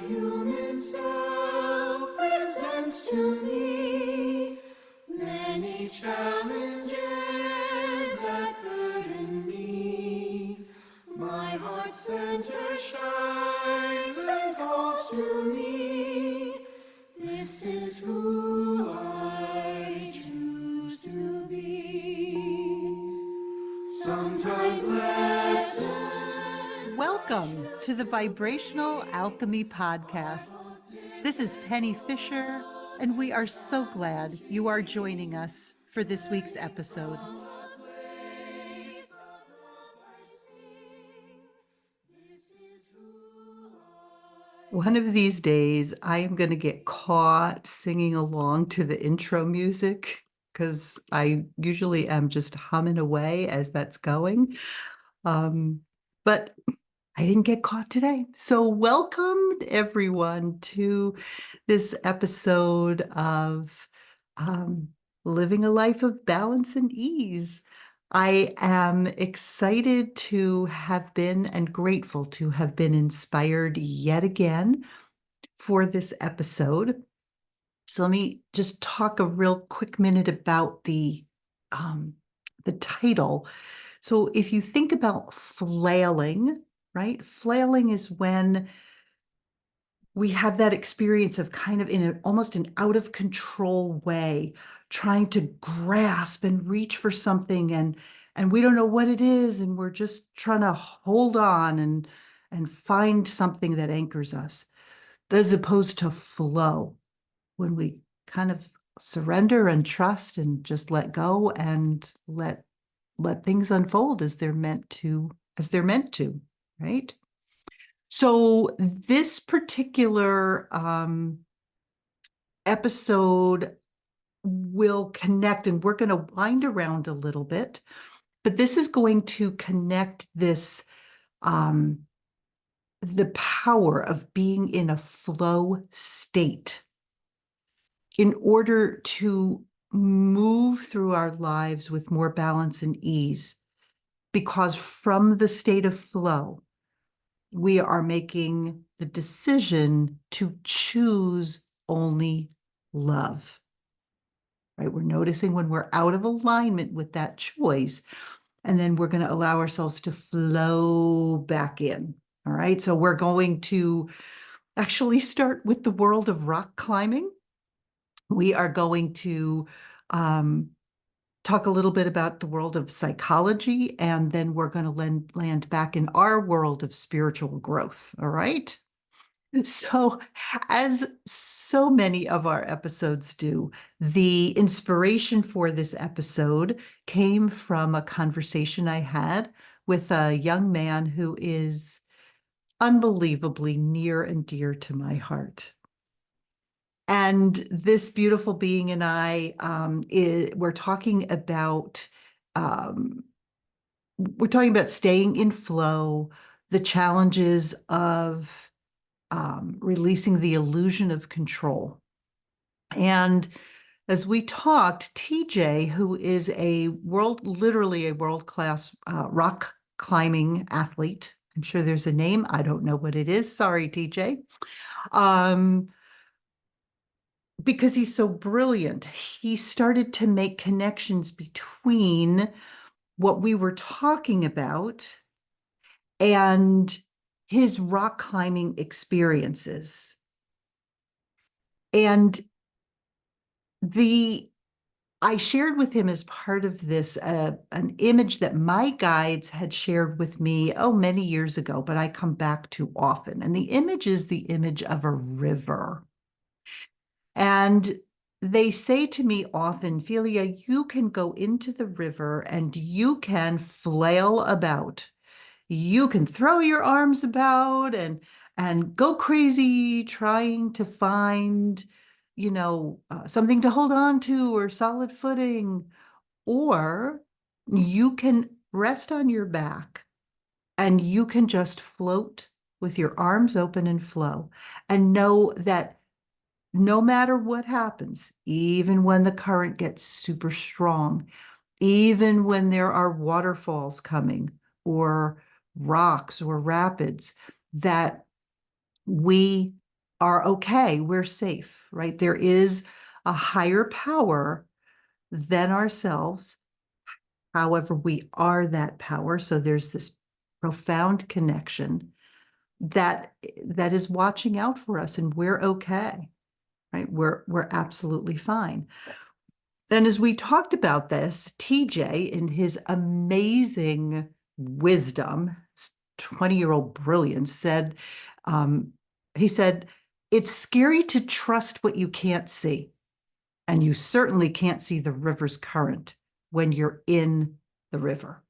human self presents to me many challenges that burden me. My heart center shines and calls to me. This is who I choose to be. Sometimes lessons. Welcome to the Vibrational Alchemy Podcast. This is Penny Fisher, and we are so glad you are joining us for this week's episode. One of these days, I am going to get caught singing along to the intro music because I usually am just humming away as that's going. But I didn't get caught today. So, welcome everyone to this episode of um, Living a Life of Balance and Ease. I am excited to have been and grateful to have been inspired yet again for this episode. So let me just talk a real quick minute about the title. So if you think about flailing, right? Flailing is when we have that experience of kind of in an almost an out of control way, trying to grasp and reach for something and we don't know what it is, and we're just trying to hold on and find something that anchors us, as opposed to flow, when we kind of surrender and trust and just let go and let things unfold as they're meant to, right? So this particular episode will connect, and we're going to wind around a little bit, but this is going to connect this the power of being in a flow state in order to move through our lives with more balance and ease. Because from the state of flow, we are making the decision to choose only love, right? We're noticing when we're out of alignment with that choice, and then we're going to allow ourselves to flow back in. All right. So we're going to actually start with the world of rock climbing. We are going to talk a little bit about the world of psychology, and then we're going to land back in our world of spiritual growth. All right. So, as so many of our episodes do, the inspiration for this episode came from a conversation I had with a young man who is unbelievably near and dear to my heart. And this beautiful being and we're talking about um, staying in flow, the challenges of releasing the illusion of control. And as we talked, TJ, who is literally a world-class rock climbing athlete, I'm sure there's a name, I don't know what it is. Sorry, TJ. Because he's so brilliant, he started to make connections between what we were talking about and his rock climbing experiences. And I shared with him as part of this an image that my guides had shared with me, many years ago, but I come back to often. And the image is the image of a river. And they say to me often, Philia, you can go into the river and you can flail about. You can throw your arms about and go crazy trying to find, something to hold on to or solid footing. Or you can rest on your back and you can just float with your arms open and flow and know that no matter what happens, even when the current gets super strong, even when there are waterfalls coming or rocks or rapids, that we are okay. We're safe, right? There is a higher power than ourselves. However, we are that power. So there's this profound connection that that is watching out for us, and we're okay, right? We're absolutely fine. And as we talked about this, TJ, in his amazing wisdom, 20-year-old brilliance, said, um, he said, it's scary to trust what you can't see. And you certainly can't see the river's current when you're in the river,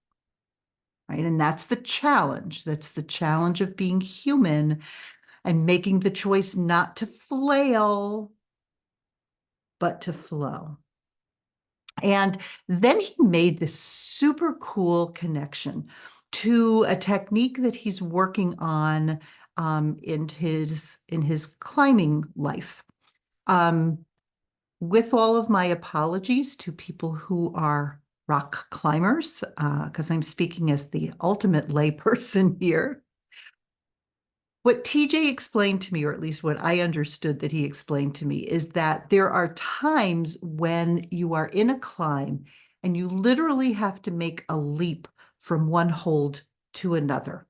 right? And that's the challenge. That's the challenge of being human and making the choice not to flail, but to flow. And then he made this super cool connection to a technique that he's working on in his climbing life. Um, with all of my apologies to people who are rock climbers, because I'm speaking as the ultimate layperson here. What TJ explained to me, or at least what I understood that he explained to me, is that there are times when you are in a climb and you literally have to make a leap from one hold to another,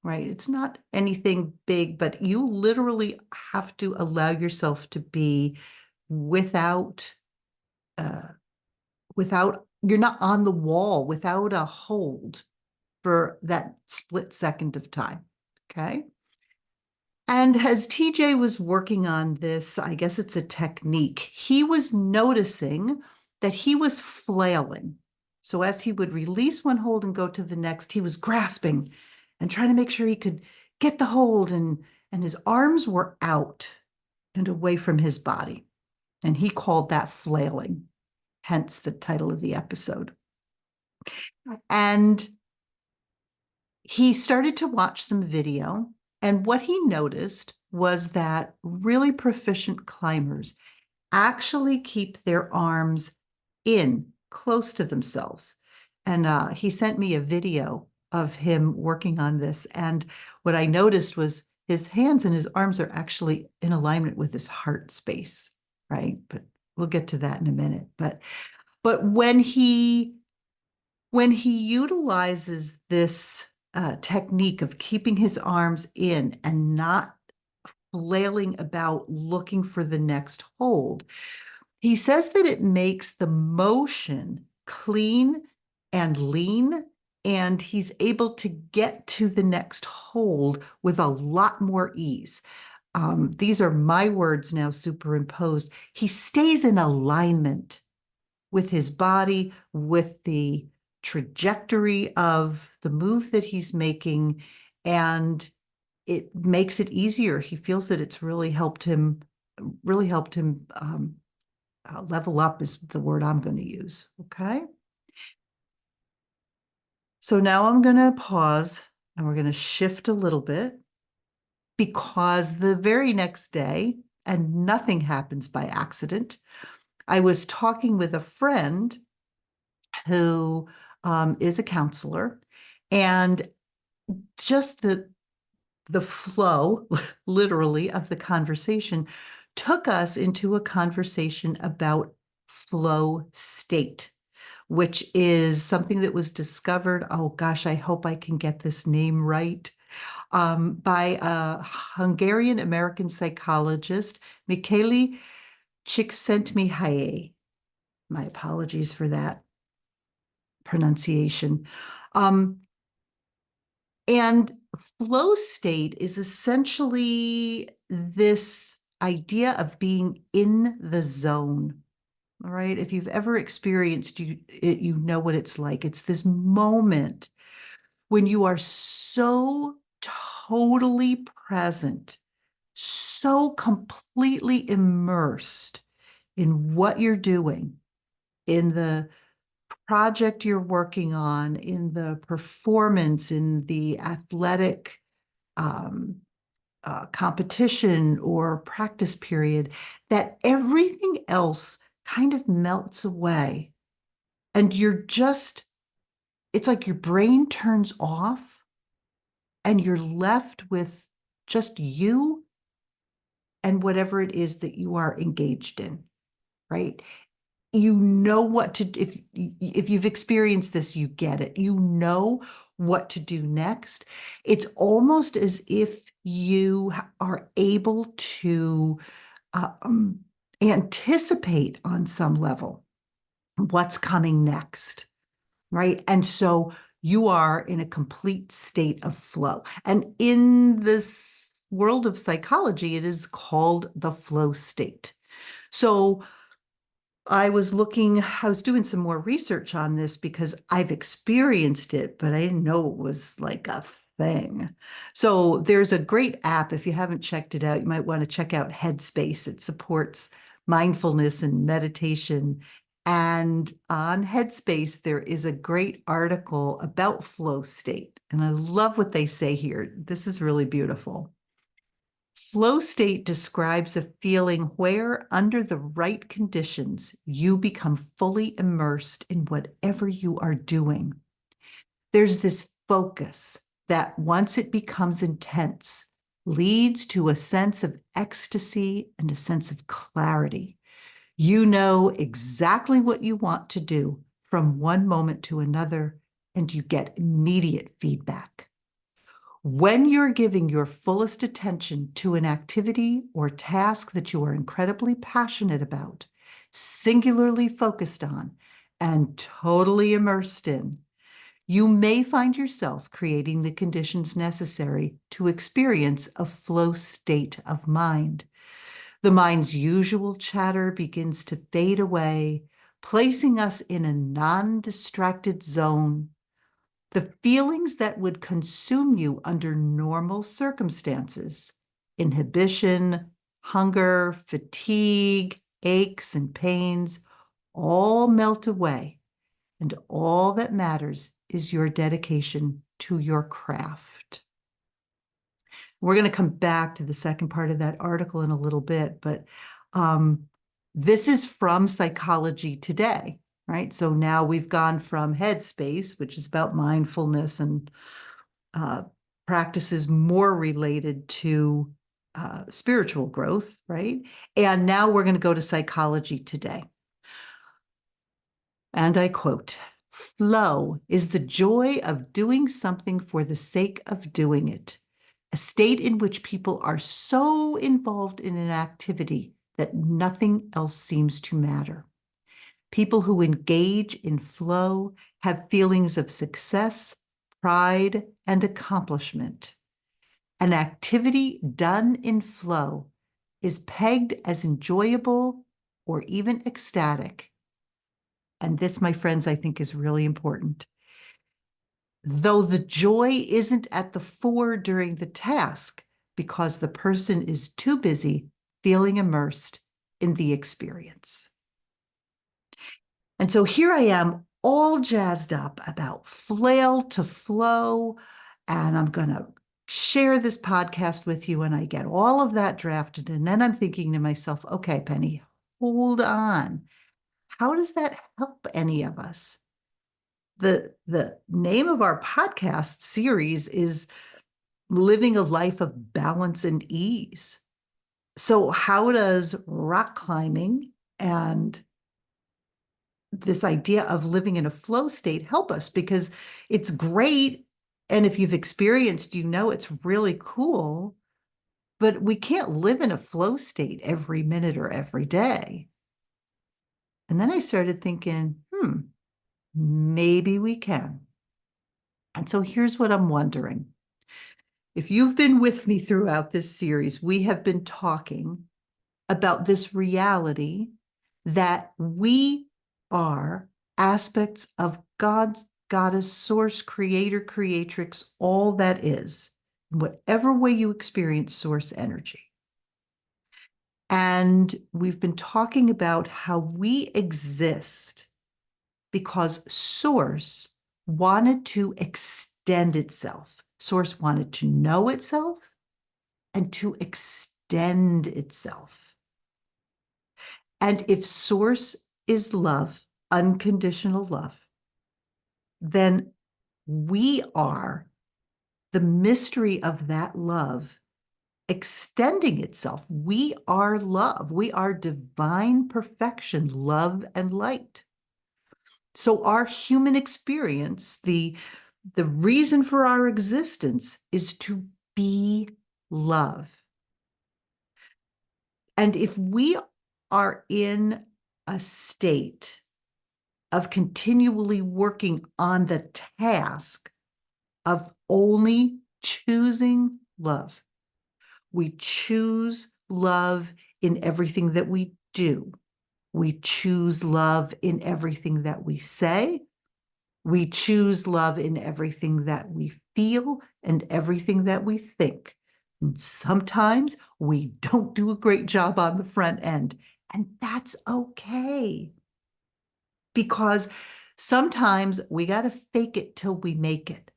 right? It's not anything big, but you literally have to allow yourself to be without, uh, you're not on the wall, without a hold for that split second of time, okay? And as TJ was working on this, I guess it's a technique, he was noticing that he was flailing. So as he would release one hold and go to the next, he was grasping and trying to make sure he could get the hold, and his arms were out and away from his body. And he called that flailing, hence the title of the episode. And he started to watch some video, and what he noticed was that really proficient climbers actually keep their arms in close to themselves. And he sent me a video of him working on this. And what I noticed was his hands and his arms are actually in alignment with his heart space, right? But we'll get to that in a minute. But when he utilizes this technique of keeping his arms in and not flailing about looking for the next hold, he says that it makes the motion clean and lean, and he's able to get to the next hold with a lot more ease. These are my words now superimposed. He stays in alignment with his body, with the trajectory of the move that he's making, and it makes it easier. He feels that it's really helped him level up is the word I'm going to use. Okay. So now I'm going to pause and we're going to shift a little bit, because the very next day, and nothing happens by accident, I was talking with a friend who is a counselor, and just the flow, literally, of the conversation took us into a conversation about flow state, which is something that was discovered. Oh gosh, I hope I can get this name right. By a Hungarian American psychologist, Michele Csikszentmihalyi. My apologies for that pronunciation. And flow state is essentially this idea of being in the zone. All right. If you've ever experienced it, you know what it's like. It's this moment when you are so totally present, so completely immersed in what you're doing, in the project you're working on, in the performance, in the athletic um, competition or practice period, that everything else kind of melts away. And it's like your brain turns off and you're left with just you and whatever it is that you are engaged in, right? You know what to, if you've experienced this, you get it. You know what to do next. It's almost as if you are able to um, anticipate on some level what's coming next, right? And so you are in a complete state of flow. And in this world of psychology, it is called the flow state. So I was doing some more research on this because I've experienced it, but I didn't know it was like a thing. So there's a great app. If you haven't checked it out, you might want to check out Headspace. It supports mindfulness and meditation. And on Headspace, there is a great article about flow state. And I love what they say here. This is really beautiful. Flow state describes a feeling where, under the right conditions, you become fully immersed in whatever you are doing. There's this focus that, once it becomes intense, leads to a sense of ecstasy and a sense of clarity. You know exactly what you want to do from one moment to another, and you get immediate feedback. When you're giving your fullest attention to an activity or task that you are incredibly passionate about, singularly focused on, and totally immersed in, you may find yourself creating the conditions necessary to experience a flow state of mind. The mind's usual chatter begins to fade away, placing us in a non-distracted zone. The feelings that would consume you under normal circumstances, inhibition, hunger, fatigue, aches, and pains, all melt away. And all that matters is your dedication to your craft. We're going to come back to the second part of that article in a little bit, but this is from Psychology Today, right? So now we've gone from Headspace, which is about mindfulness and practices more related to spiritual growth, right? And now we're going to go to Psychology Today. And I quote, "Flow is the joy of doing something for the sake of doing it, a state in which people are so involved in an activity that nothing else seems to matter. People who engage in flow have feelings of success, pride, and accomplishment. An activity done in flow is pegged as enjoyable or even ecstatic." And this, my friends, I think is really important. "Though the joy isn't at the fore during the task because the person is too busy feeling immersed in the experience." And so here I am, all jazzed up about flail to flow, and I'm going to share this podcast with you, and I get all of that drafted. And then I'm thinking to myself, okay, Penny, hold on. How does that help any of us? The name of our podcast series is Living a Life of Balance and Ease. So how does rock climbing and this idea of living in a flow state help us? Because it's great, and if you've experienced, you know it's really cool, but we can't live in a flow state every minute or every day. And then I started thinking, maybe we can. And so here's what I'm wondering. If you've been with me throughout this series, we have been talking about this reality that we are aspects of God's goddess, source, creator, creatrix, all that is, in whatever way you experience source energy. And we've been talking about how we exist because source wanted to extend itself. Source wanted to know itself and to extend itself. And if source is love, unconditional love, then we are the mystery of that love extending itself. We are love. We are divine perfection, love and light. So our human experience, the reason for our existence is to be love. And if we are in a state of continually working on the task of only choosing love, we choose love in everything that we do. We choose love in everything that we say. We choose love in everything that we feel and everything that we think. And sometimes we don't do a great job on the front end, and that's okay. Because sometimes we got to fake it till we make it.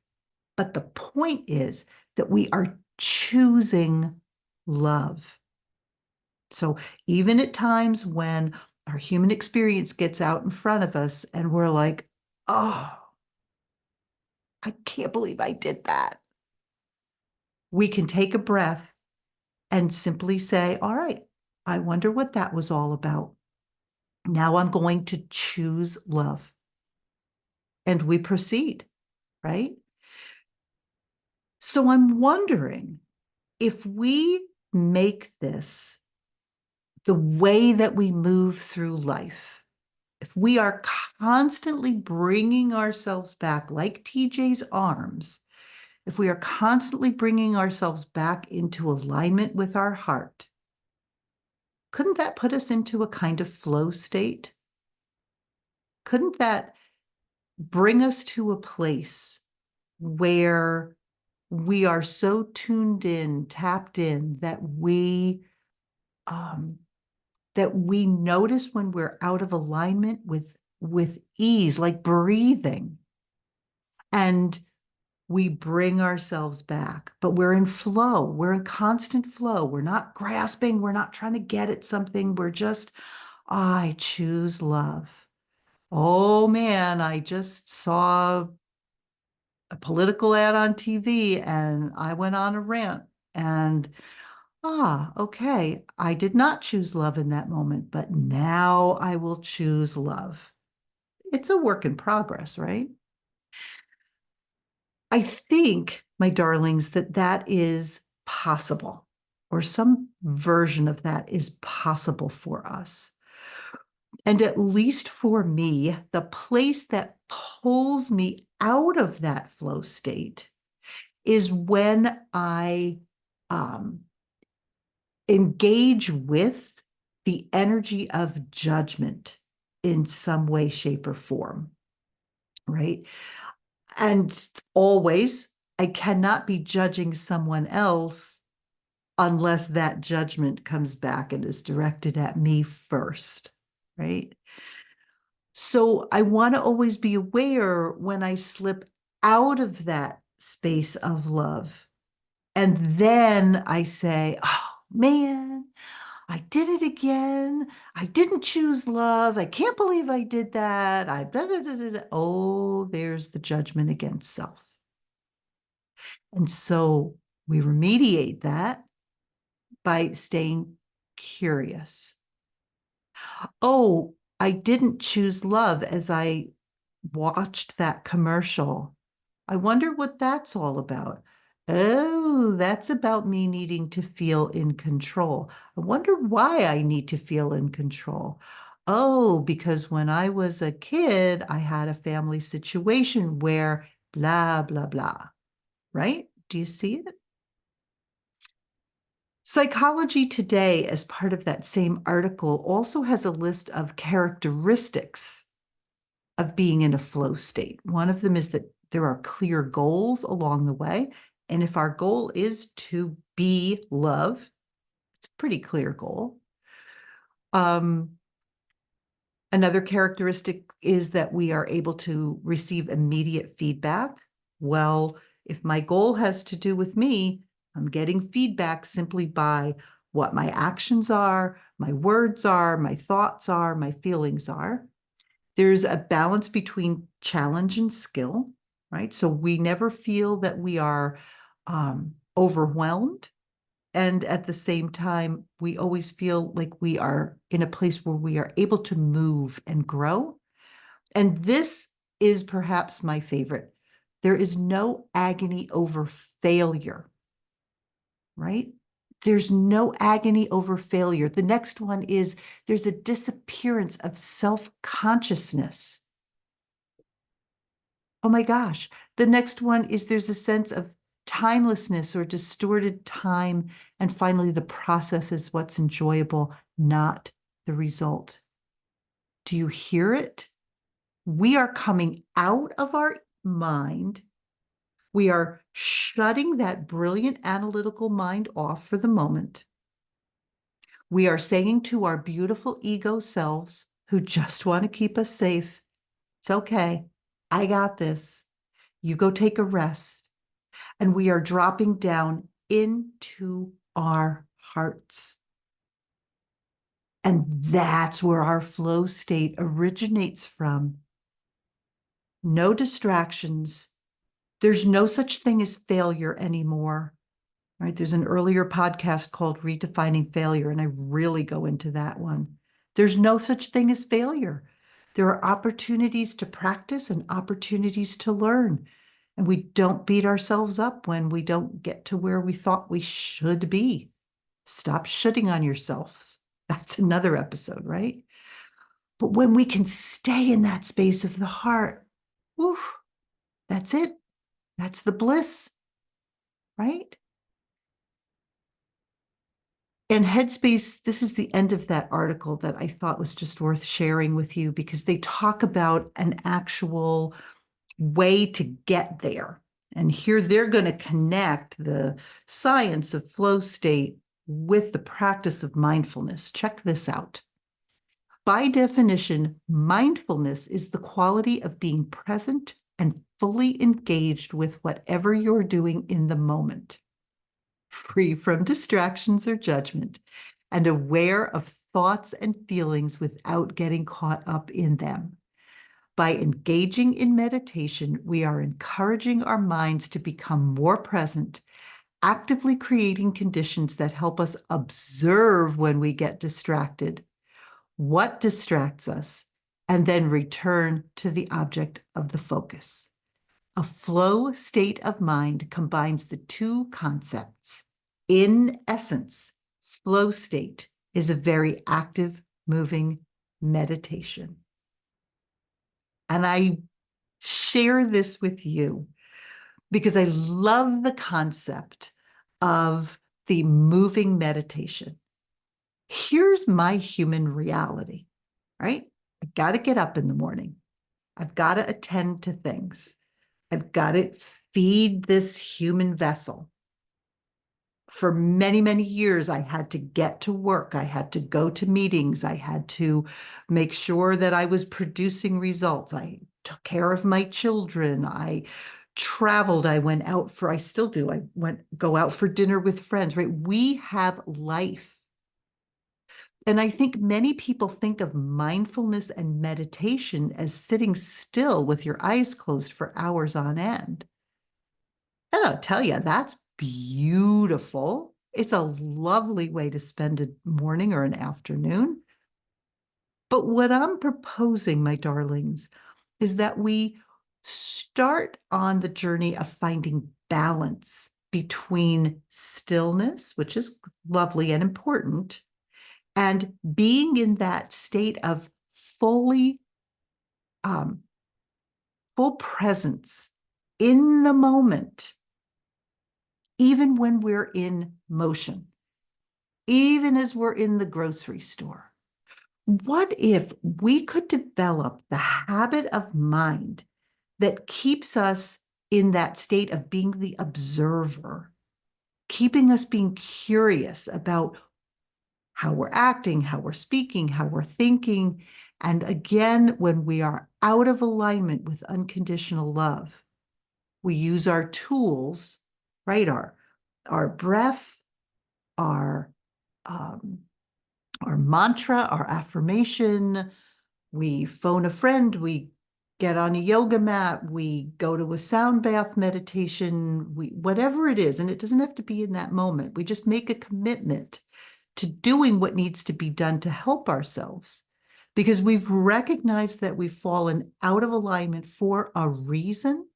But the point is that we are choosing love. So even at times when our human experience gets out in front of us and we're like, oh, I can't believe I did that. We can take a breath and simply say, all right, I wonder what that was all about. Now I'm going to choose love. And we proceed, right? So I'm wondering if we make this the way that we move through life, if we are constantly bringing ourselves back, like TJ's arms, if we are constantly bringing ourselves back into alignment with our heart, couldn't that put us into a kind of flow state? Couldn't that bring us to a place where we are so tuned in, tapped in, um, that we notice when we're out of alignment with ease, like breathing, and we bring ourselves back, but we're in flow. We're in constant flow. We're not grasping. We're not trying to get at something. We're just, I choose love. Oh man, I just saw a political ad on TV and I went on a rant and okay, I did not choose love in that moment, but now I will choose love. It's a work in progress, right? I think, my darlings, that that is possible, or some version of that is possible for us. And at least for me, the place that pulls me out of that flow state is when I um, engage with the energy of judgment in some way, shape, or form, right? And always, I cannot be judging someone else unless that judgment comes back and is directed at me first, right? So I want to always be aware when I slip out of that space of love. And then I say, oh man, I did it again. I didn't choose love. I can't believe I did that. I blah, blah, blah, blah, blah. Oh, there's the judgment against self. And so we remediate that by staying curious. Oh, I didn't choose love as I watched that commercial. I wonder what that's all about. Oh, that's about me needing to feel in control. I wonder why I need to feel in control. Oh, because when I was a kid, I had a family situation where blah, blah, blah, right? Do you see it? Psychology Today, as part of that same article, also has a list of characteristics of being in a flow state. One of them is that there are clear goals along the way. And if our goal is to be love, it's a pretty clear goal. Another characteristic is that we are able to receive immediate feedback. Well, if my goal has to do with me, I'm getting feedback simply by what my actions are, my words are, my thoughts are, my feelings are. There's a balance between challenge and skill, right? So we never feel that we are overwhelmed. And at the same time, we always feel like we are in a place where we are able to move and grow. And this is perhaps my favorite. There is no agony over failure, right? There's no agony over failure. The next one is there's a disappearance of self-consciousness. Oh my gosh. The next one is there's a sense of timelessness or distorted time. And finally, the process is what's enjoyable, not the result. Do you hear it? We are coming out of our mind. We are shutting that brilliant analytical mind off for the moment. We are saying to our beautiful ego selves who just want to keep us safe, it's okay. I got this. You go take a rest. And we are dropping down into our hearts. And that's where our flow state originates from. No distractions. There's no such thing as failure anymore, right? There's an earlier podcast called Redefining Failure, and I really go into that one. There's no such thing as failure. There are opportunities to practice and opportunities to learn. And we don't beat ourselves up when we don't get to where we thought we should be. Stop shitting on yourselves. That's another episode, right? But when we can stay in that space of the heart, oof, that's it. That's the bliss, right? And Headspace, this is the end of that article that I thought was just worth sharing with you because they talk about an actual way to get there. And here they're going to connect the science of flow state with the practice of mindfulness. Check this out. By definition, mindfulness is the quality of being present and fully engaged with whatever you're doing in the moment, free from distractions or judgment, and aware of thoughts and feelings without getting caught up in them. By engaging in meditation, we are encouraging our minds to become more present, actively creating conditions that help us observe when we get distracted, what distracts us, and then return to the object of the focus. A flow state of mind combines the two concepts. In essence, flow state is a very active, moving meditation. And I share this with you because I love the concept of the moving meditation. Here's my human reality, right? I got to get up in the morning. I've got to attend to things. I've got to feed this human vessel. For many, many years, I had to get to work. I had to go to meetings. I had to make sure that I was producing results. I took care of my children. I traveled. I went out for, I still do. Go out for dinner with friends, right? We have life. And I think many people think of mindfulness and meditation as sitting still with your eyes closed for hours on end. And I'll tell you, that's beautiful. It's a lovely way to spend a morning or an afternoon. But what I'm proposing, my darlings, is that we start on the journey of finding balance between stillness, which is lovely and important, and being in that state of fully full presence in the moment, even when we're in motion, even as we're in the grocery store. What if we could develop the habit of mind that keeps us in that state of being the observer, keeping us being curious about how we're acting, how we're speaking, how we're thinking. And again, when we are out of alignment with unconditional love, we use our tools, right? Our breath, our um, our mantra, our affirmation. We phone a friend, we get on a yoga mat, we go to a sound bath meditation, we whatever it is, and it doesn't have to be in that moment. We just make a commitment to doing what needs to be done to help ourselves because we've recognized that we've fallen out of alignment for a reason.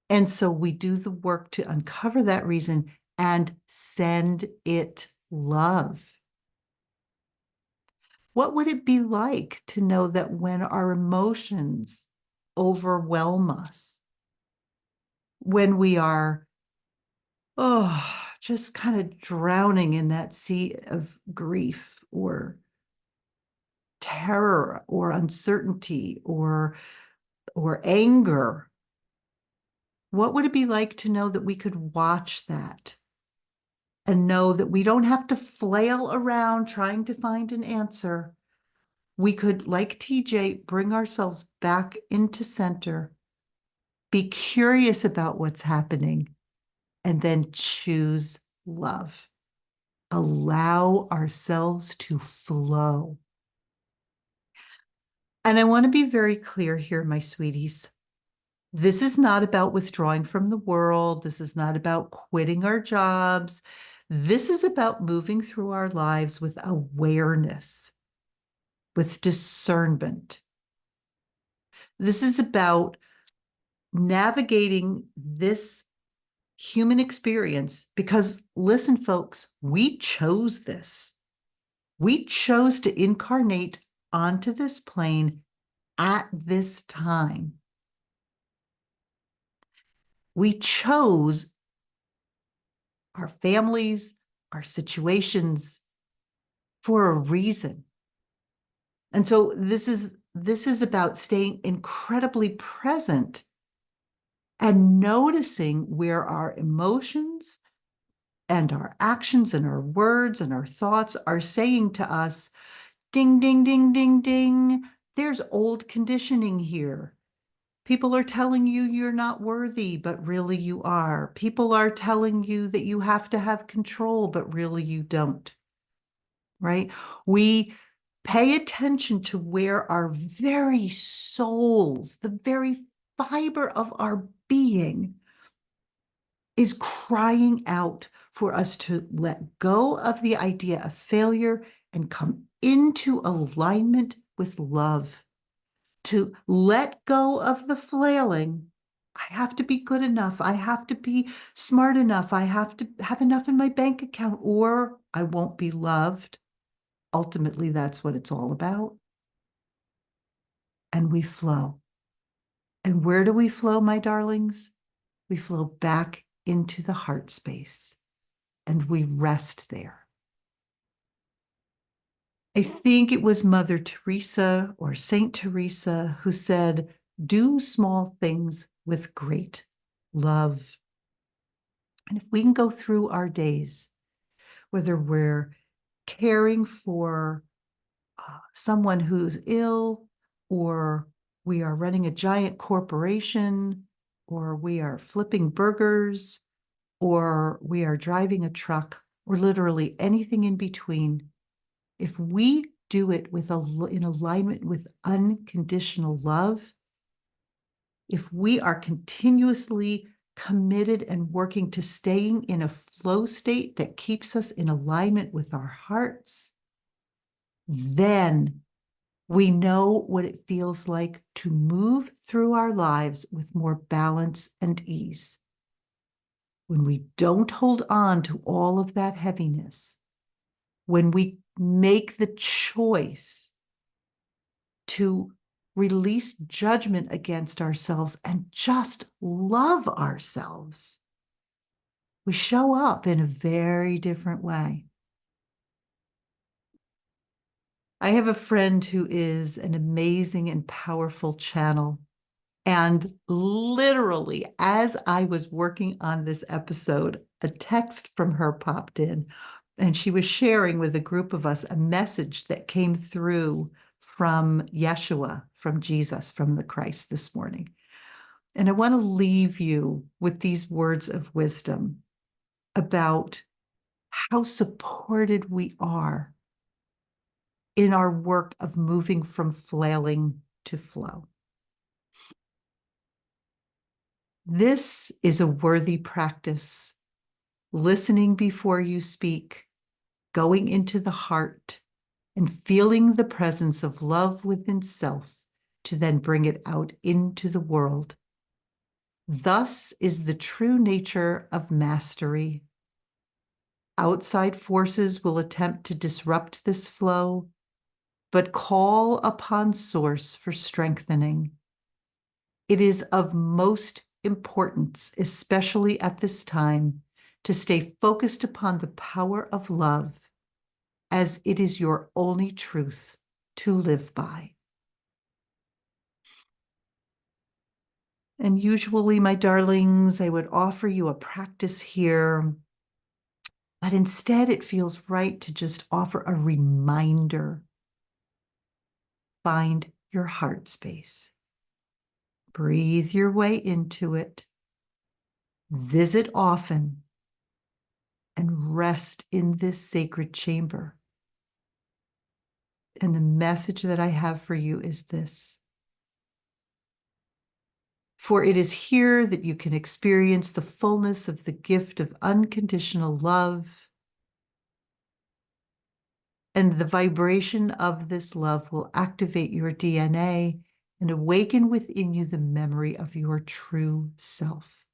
And so we do the work to uncover that reason and send it love. What would it be like to know that when our emotions overwhelm us, when we are, just kind of drowning in that sea of grief or terror or uncertainty or anger, what would it be like to know that we could watch that and know that we don't have to flail around trying to find an answer? We could, like TJ, bring ourselves back into center, be curious about what's happening, and then choose love. Allow ourselves to flow. And I want to be very clear here, my sweeties. This is not about withdrawing from the world. This is not about quitting our jobs. This is about moving through our lives with awareness, with discernment. This is about navigating this human experience because, listen, folks, we chose this. We chose to incarnate onto this plane at this time. We chose our families, our situations for a reason. And so this is about staying incredibly present and noticing where our emotions and our actions and our words and our thoughts are saying to us, ding, ding, ding, ding, ding, there's old conditioning here. People are telling you you're not worthy, but really you are. People are telling you that you have to have control, but really you don't, right? We pay attention to where our very souls, the very fiber of our being, is crying out for us to let go of the idea of failure and come into alignment with love, to let go of the flailing. I have to be good enough. I have to be smart enough. I have to have enough in my bank account or I won't be loved. Ultimately, that's what it's all about. And we flow. And where do we flow, my darlings? We flow back into the heart space and we rest there. I think it was Mother Teresa or Saint Teresa who said, do small things with great love. And if we can go through our days, whether we're caring for someone who's ill, or we are running a giant corporation, or we are flipping burgers, or we are driving a truck, or literally anything in between, if we do it in alignment with unconditional love, if we are continuously committed and working to staying in a flow state that keeps us in alignment with our hearts, then we know what it feels like to move through our lives with more balance and ease. When we don't hold on to all of that heaviness, when we make the choice to release judgment against ourselves and just love ourselves, we show up in a very different way. I have a friend who is an amazing and powerful channel. And literally, as I was working on this episode, a text from her popped in, and she was sharing with a group of us a message that came through from Yeshua, from Jesus, from the Christ this morning. And I want to leave you with these words of wisdom about how supported we are in our work of moving from flailing to flow. This is a worthy practice, listening before you speak, going into the heart, and feeling the presence of love within self to then bring it out into the world. Thus is the true nature of mastery. Outside forces will attempt to disrupt this flow, but call upon Source for strengthening. It is of most importance, especially at this time, to stay focused upon the power of love, as it is your only truth to live by. And usually, my darlings, I would offer you a practice here, but instead it feels right to just offer a reminder. Find your heart space. Breathe your way into it. Visit often and rest in this sacred chamber. And the message that I have for you is this: for it is here that you can experience the fullness of the gift of unconditional love. And the vibration of this love will activate your DNA and awaken within you the memory of your true self.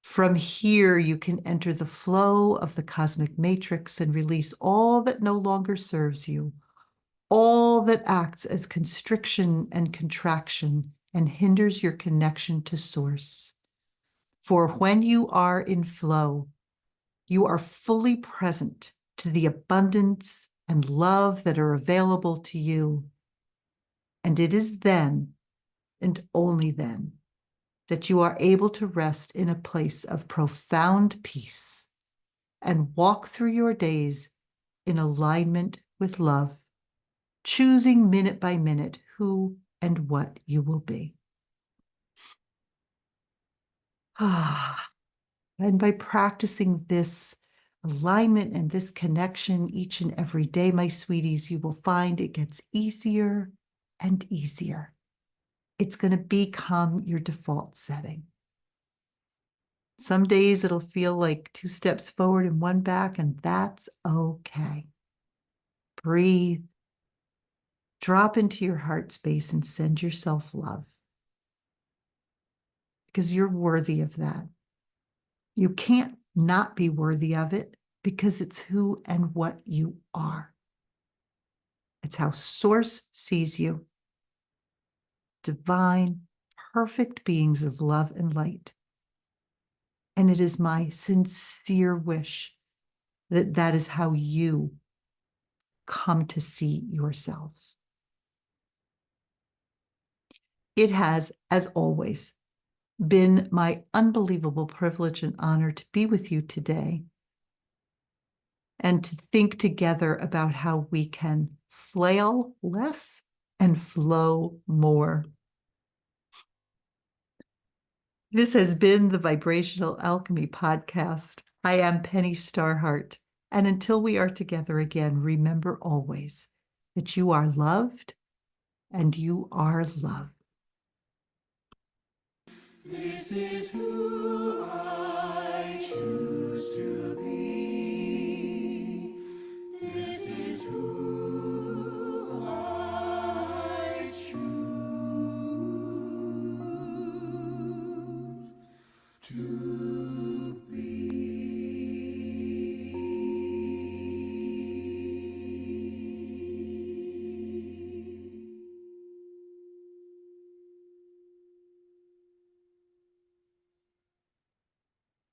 From here, you can enter the flow of the cosmic matrix and release all that no longer serves you, all that acts as constriction and contraction and hinders your connection to Source. For when you are in flow, you are fully present to the abundance and love that are available to you. And it is then, and only then, that you are able to rest in a place of profound peace and walk through your days in alignment with love, choosing minute by minute who and what you will be. And by practicing this alignment and this connection each and every day, my sweeties, you will find it gets easier and easier. It's going to become your default setting. Some days it'll feel like 2 steps forward and 1 back, and that's okay. Breathe, drop into your heart space, and send yourself love, because you're worthy of that. You can't not be worthy of it, because it's who and what you are. It's how Source sees you. Divine, perfect beings of love and light. And it is my sincere wish that that is how you come to see yourselves. It has, as always, been my unbelievable privilege and honor to be with you today and to think together about how we can flail less and flow more. This has been the Vibrational Alchemy Podcast. I am Penny Starhart, and until we are together again, remember always that you are loved and you are love. This is who I choose to be. This is who I choose to